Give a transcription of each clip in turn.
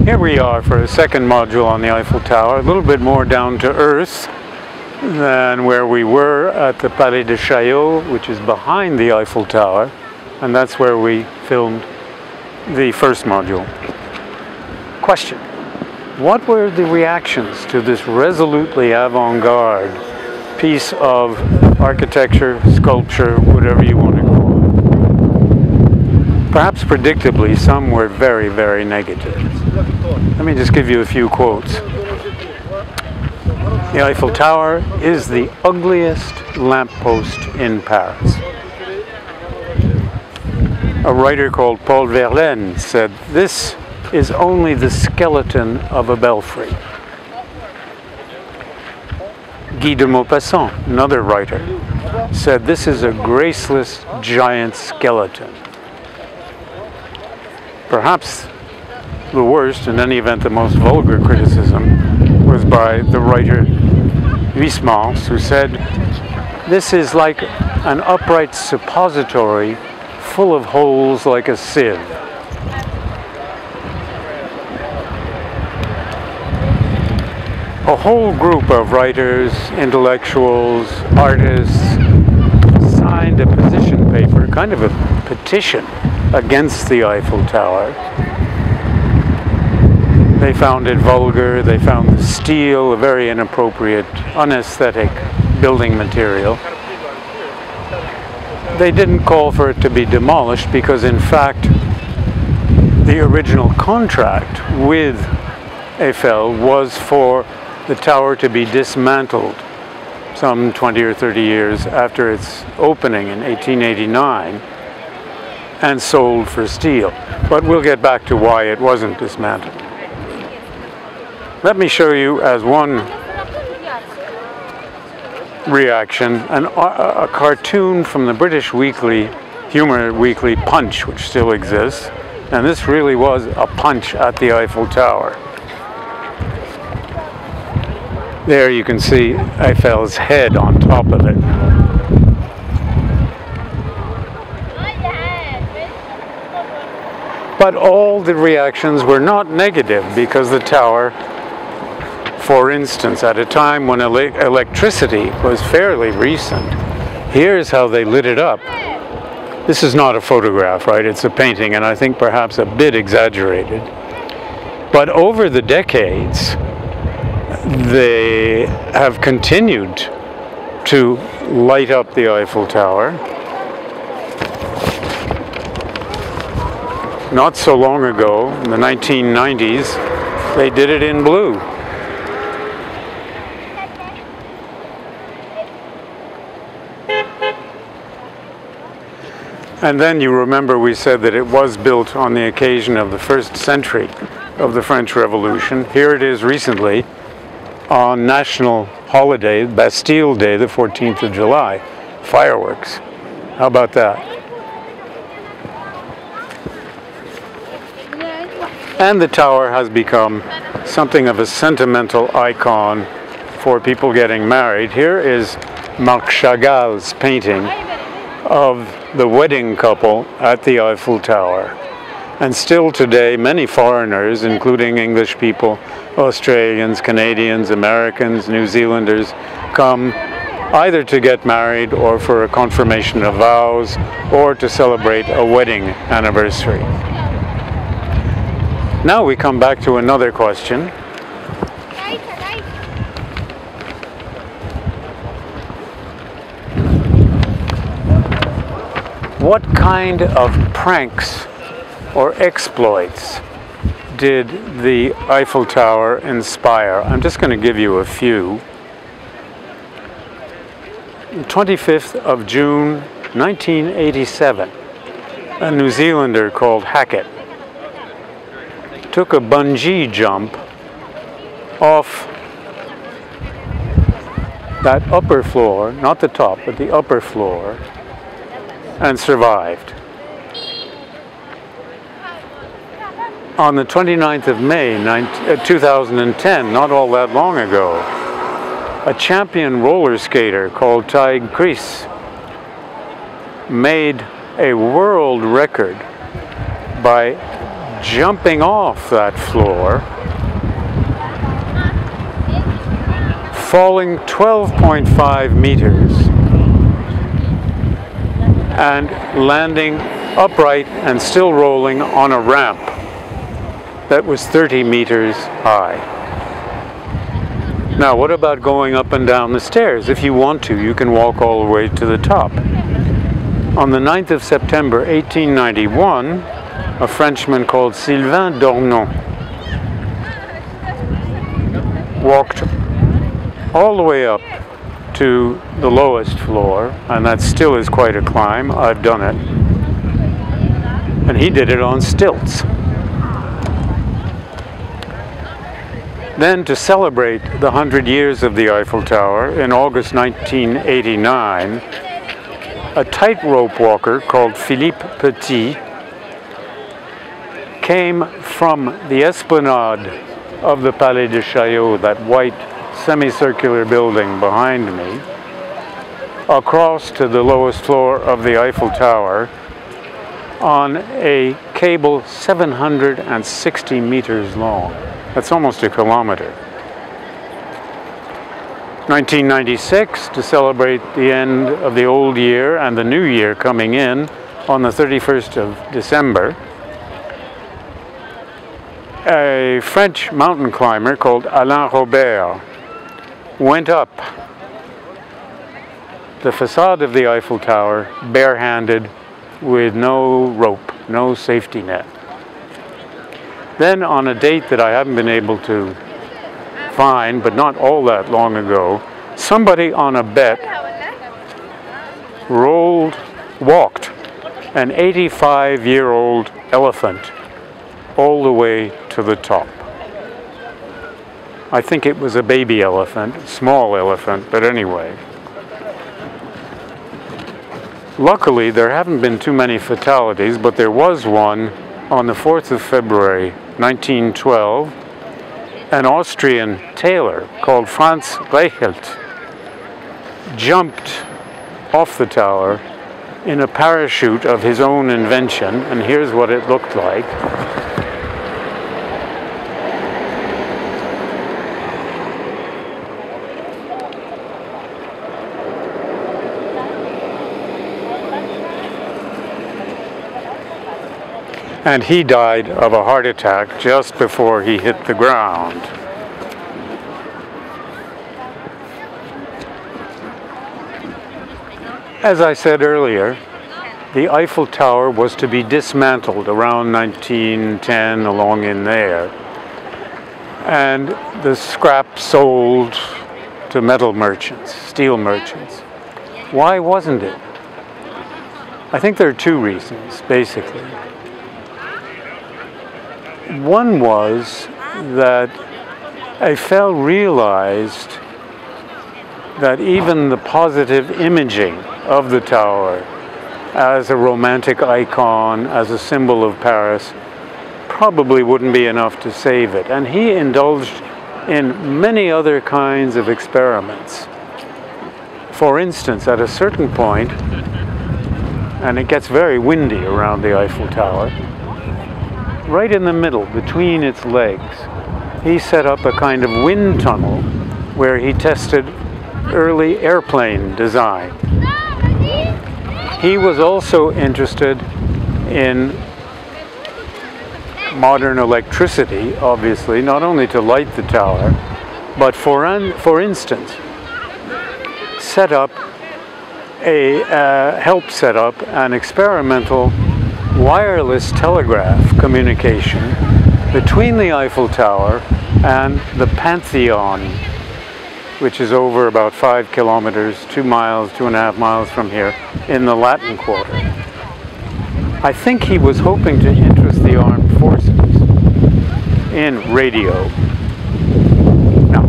Here we are for a second module on the Eiffel Tower, a little bit more down to earth than where we were at the Palais de Chaillot, which is behind the Eiffel Tower, and that's where we filmed the first module. Question: what were the reactions to this resolutely avant-garde piece of architecture, sculpture, whatever you want to call it? Perhaps predictably, some were very, very negative. Let me just give you a few quotes. The Eiffel Tower is the ugliest lamppost in Paris. A writer called Paul Verlaine said, "This is only the skeleton of a belfry." Guy de Maupassant, another writer, said, "This is a graceless giant skeleton." Perhaps the worst, in any event the most vulgar criticism, was by the writer Huysmans, who said, "This is like an upright suppository full of holes like a sieve." A whole group of writers, intellectuals, artists signed a position paper, kind of a petition against the Eiffel Tower. They found it vulgar, they found the steel a very inappropriate, unaesthetic building material. They didn't call for it to be demolished because, in fact, the original contract with Eiffel was for the tower to be dismantled some 20 or 30 years after its opening in 1889 and sold for steel. But we'll get back to why it wasn't dismantled. Let me show you, as one reaction, a cartoon from the British humor weekly Punch, which still exists, and this really was a punch at the Eiffel Tower. There you can see Eiffel's head on top of it. But all the reactions were not negative, because the tower, for instance, at a time when electricity was fairly recent, here's how they lit it up. This is not a photograph, right? It's a painting, and I think perhaps a bit exaggerated. But over the decades, they have continued to light up the Eiffel Tower. Not so long ago, in the 1990s, they did it in blue. And then you remember we said that it was built on the occasion of the first century of the French Revolution. Here it is recently on national holiday, Bastille Day, the 14th of July. Fireworks. How about that? And the tower has become something of a sentimental icon for people getting married. Here is Marc Chagall's painting of the wedding couple at the Eiffel Tower. And still today, many foreigners, including English people, Australians, Canadians, Americans, New Zealanders, come either to get married or for a confirmation of vows or to celebrate a wedding anniversary. Now we come back to another question. What kind of pranks or exploits did the Eiffel Tower inspire? I'm just going to give you a few. The 25th of June 1987, a New Zealander called Hackett took a bungee jump off that upper floor, not the top, but the upper floor, and survived. On the 29th of May 2010, not all that long ago, a champion roller skater called Tig Chris made a world record by jumping off that floor, falling 12.5 meters, and landing upright and still rolling on a ramp that was 30 meters high. Now, what about going up and down the stairs? If you want to, you can walk all the way to the top. On the 9th of September 1891, a Frenchman called Sylvain Dornon walked all the way up to the lowest floor, and that still is quite a climb. I've done it. And he did it on stilts. Then, to celebrate the 100 years of the Eiffel Tower, in August 1989, a tightrope walker called Philippe Petit came from the esplanade of the Palais de Chaillot, that white semicircular building behind me, across to the lowest floor of the Eiffel Tower on a cable 760 meters long. That's almost a kilometer. 1996, to celebrate the end of the old year and the new year coming in on the 31st of December, a French mountain climber called Alain Robert went up the facade of the Eiffel Tower barehanded with no rope, no safety net. Then, on a date that I haven't been able to find, but not all that long ago, somebody on a bet walked an 85-year-old elephant all the way to the top. I think it was a baby elephant, small elephant, but anyway. Luckily, there haven't been too many fatalities, but there was one on the 4th of February, 1912. An Austrian tailor called Franz Reichelt jumped off the tower in a parachute of his own invention, and here's what it looked like. And he died of a heart attack just before he hit the ground. As I said earlier, the Eiffel Tower was to be dismantled around 1910, along in there, and the scrap sold to metal merchants, steel merchants. Why wasn't it? I think there are two reasons, basically. One was that Eiffel realized that even the positive imaging of the tower as a romantic icon, as a symbol of Paris, probably wouldn't be enough to save it. And he indulged in many other kinds of experiments. For instance, at a certain point, and it gets very windy around the Eiffel Tower, right in the middle, between its legs, he set up a kind of wind tunnel where he tested early airplane design. He was also interested in modern electricity, obviously, not only to light the tower, but for instance, help set up an experimental wireless telegraph communication between the Eiffel Tower and the Pantheon, which is over about 5 kilometers, 2 miles, 2.5 miles from here, in the Latin Quarter. I think he was hoping to interest the armed forces in radio. Now,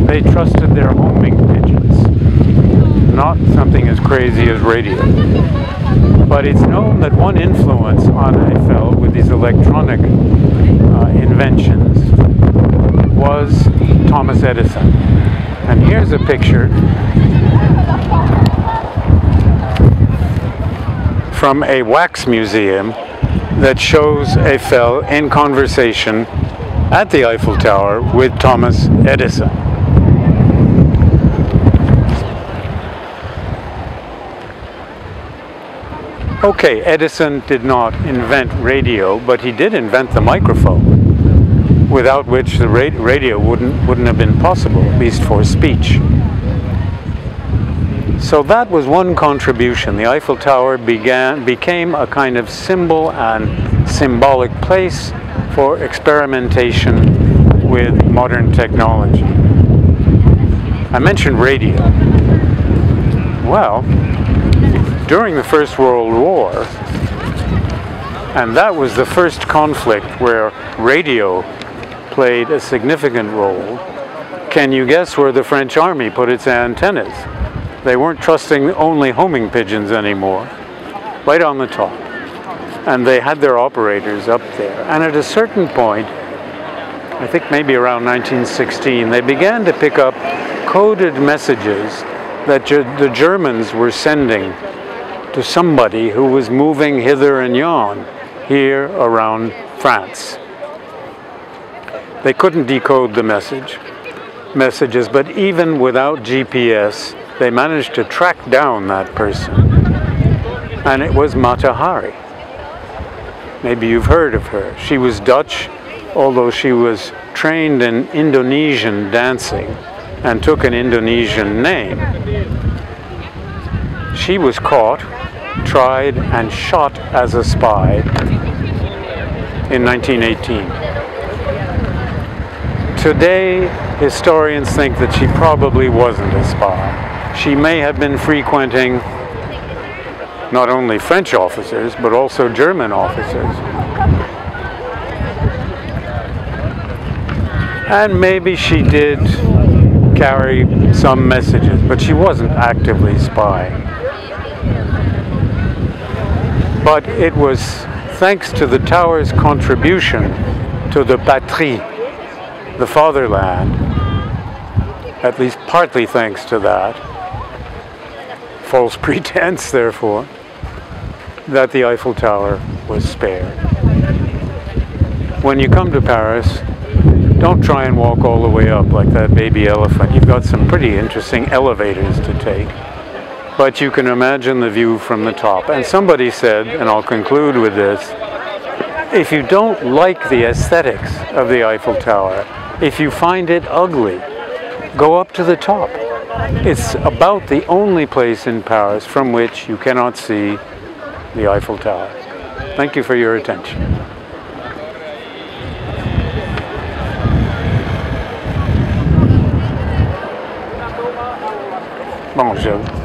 they trusted their homing pigeons, not something as crazy as radio. But it's known that one influence on Eiffel with these electronic inventions was Thomas Edison. And here's a picture from a wax museum that shows Eiffel in conversation at the Eiffel Tower with Thomas Edison. Okay, Edison did not invent radio, but he did invent the microphone, without which the radio wouldn't have been possible, at least for speech. So that was one contribution. The Eiffel Tower became a kind of symbol and symbolic place for experimentation with modern technology. I mentioned radio. Well, during the First World War, and that was the first conflict where radio played a significant role, can you guess where the French army put its antennas? They weren't trusting only homing pigeons anymore, right on the top. And they had their operators up there. And at a certain point, I think maybe around 1916, they began to pick up coded messages that the Germans were sending to somebody who was moving hither and yon here around France. They couldn't decode the messages, but even without GPS, they managed to track down that person. And it was Mata Hari. Maybe you've heard of her. She was Dutch, although she was trained in Indonesian dancing and took an Indonesian name. She was caught, tried, and shot as a spy in 1918. Today, historians think that she probably wasn't a spy. She may have been frequenting not only French officers, but also German officers. And maybe she did carry some messages, but she wasn't actively spying. But it was thanks to the tower's contribution to the patrie, the fatherland, at least partly thanks to that, false pretense therefore, that the Eiffel Tower was spared. When you come to Paris, don't try and walk all the way up like that baby elephant. You've got some pretty interesting elevators to take. But you can imagine the view from the top. And somebody said, and I'll conclude with this, if you don't like the aesthetics of the Eiffel Tower, if you find it ugly, go up to the top. It's about the only place in Paris from which you cannot see the Eiffel Tower. Thank you for your attention. Bonjour.